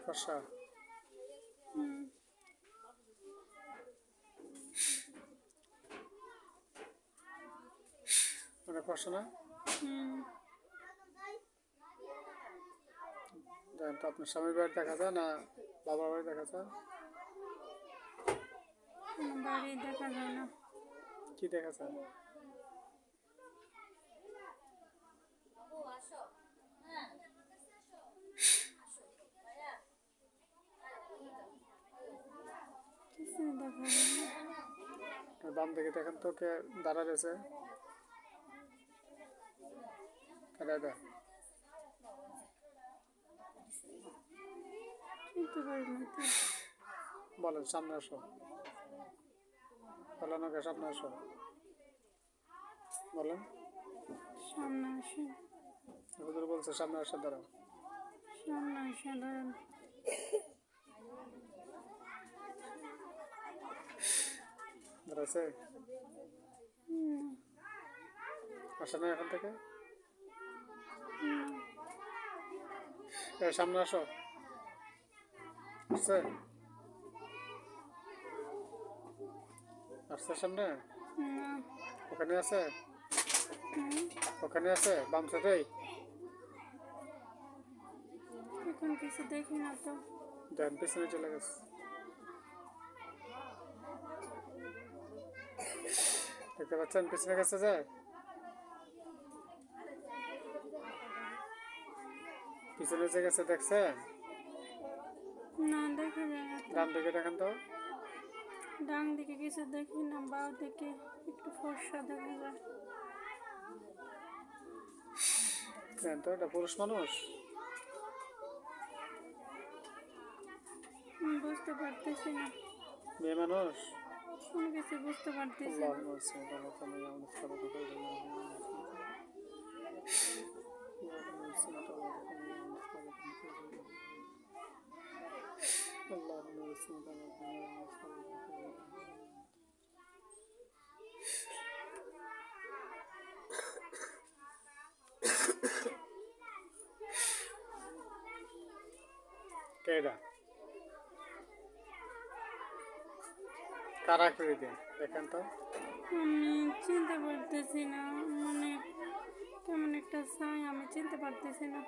ফর্সা হুম। অনেক ফর্সা না? হুম। জানেন তো আপনার স্বামীর বাড়ি দেখা যায় না বাবার বাড়ি দেখা যায়? কোনো বাড়ি দেখা যায় না। কি দেখা যায়? কিছুই দেখা যায় না। বাম দিকে দেখেন তো কে দাঁড়া রয়েছে? এটা চিনতে পারি না তো। বলেন সামনে আসো, বলেন ওকে সামনে আসো, বলেন। সামনে আসে। হুজুর বলছে সামনে আসো, দাঁড়াও। সামনে আসে দাঁড়ান। দাঁড়াচ্ছে? হুম। আসে না এখান থেকে? হুম। সামনে আসো। আসছে? আসছে সামনে? না। ওখানে আছে? হুম। ওখানে আছে বাম সাইডেই? এখন কিছু দেখি না তো। দেন পিছনে চলে গেছে। দেখতে পাচ্ছেন পিছনে গেছে যায়? পিছনে যে গেছে দেখছেন? না, দেখা যায় না তো। ডান দিকে দেখেন তো। ডান দিকে কিছু দেখি না, বাঁ দিকে একটু ফর্সা দেখা যায়। দেন তো এটা পুরুষ মানুষ? বুঝতে পারতেছি না। মেয়ে মানুষ? কোনো কিছু বুঝতে পারতেছি আল্লাহ না। কেডা কার আকৃতি দেখেন তো। আমি চিনতে পারতেছি না, মানে কেমন একটা ছাই, আমি চিনতে পারতেছি না।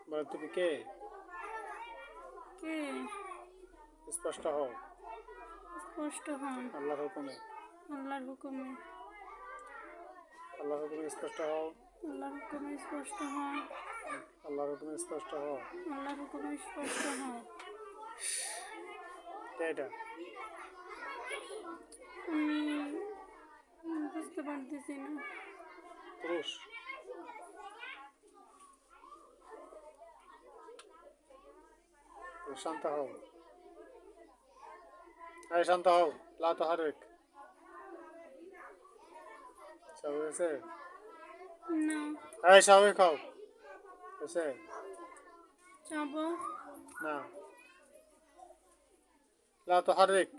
বলে তুমি কে? কে? স্পষ্ট হও। স্পষ্ট হন। আল্লাহর হুকুমে। আল্লাহর হুকুমে। আল্লাহর হুকুমে স্পষ্ট হও। আল্লাহর হুকুমে স্পষ্ট হন। আল্লাহর হুকুমে স্পষ্ট হও। আল্লাহর হুকুমে স্পষ্ট হন। কেডা? আমি বুঝতে পারতেছি না। পুরুষ? শান্ত হও। এই শান্ত হও। লা তাহারিক। সব হয়েছে? না। এই স্বাভাবিক হও। হয়েছে? যাবো। না। লা তাহারিক।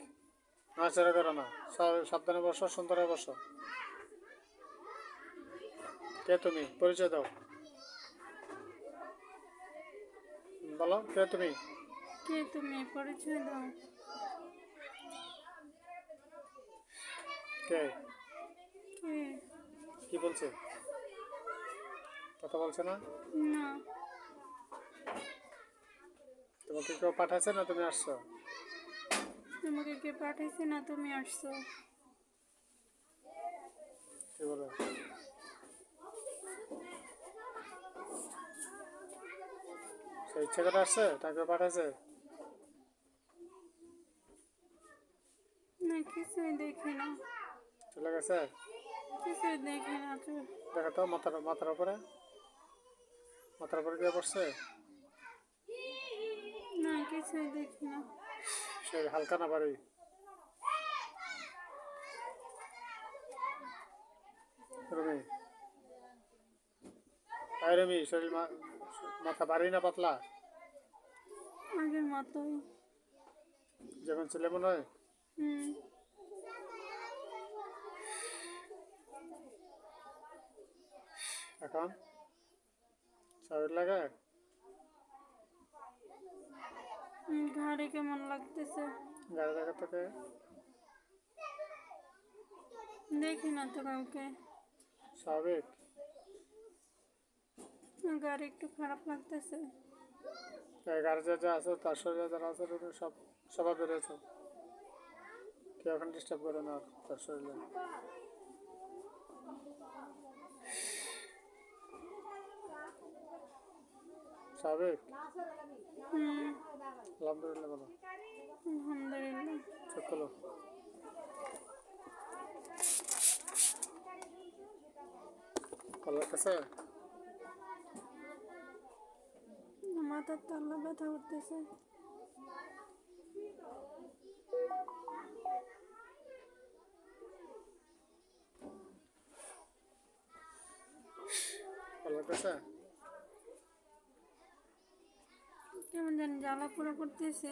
নাচড়া করো না। সাবধানে বসো, সুন্দরে বসো। কে তুমি? পরিচয় দাও। বলো কে তুমি? কে তুমি? পরিচয় দাও। কে? কে? কি বলছে? কথা বলছে না? না। তোমাকে কেউ পাঠাচ্ছে না তুমি আসছো? তোমাকে কে পাঠাইছে না তুমি আসছো? কি বলো? সে ইচ্ছে করে আসছে? তাকে পাঠাচ্ছে? না, কিছুই দেখি না। চলে গেছে? কিছুই দেখি না তো। দেখো তো মাথার উপরে। মাথার উপরে গিয়ে পড়ছে? না, কিছুই দেখি না। সে হালকা না বাড়ি? রুমি, রুমি শরীর মাথা বাড়ি না পাতলা? আগের মতোই। যেমন ছেলে মনে হয়? হুম। এখন শরীর লাগে? ঘাড়ে কেমন লাগতেছে। গাড়ি দেখা থেকে দেখি না তো কাউকে। স্বাভাবিক। গাড়ি একটু খারাপ লাগতেছে। এই গাড়ি যা আছে তার শরীরে যারা আছে ওদের সব সবাই বেরোয়েছে। কেউ এখন ডিস্টার্ব করে না আর তার শরীরে। স্বাভাবিক। হুম। আলহামদুলিল্লাহ বলো। আলহামদুলিল্লাহ। চোখ খোলো। আল্লাহর কাছে মাথার তাল্লা ব্যথা করতেছে। আল্লাহর কাছে কেমন জানি জ্বালা পোড়া করতেছে।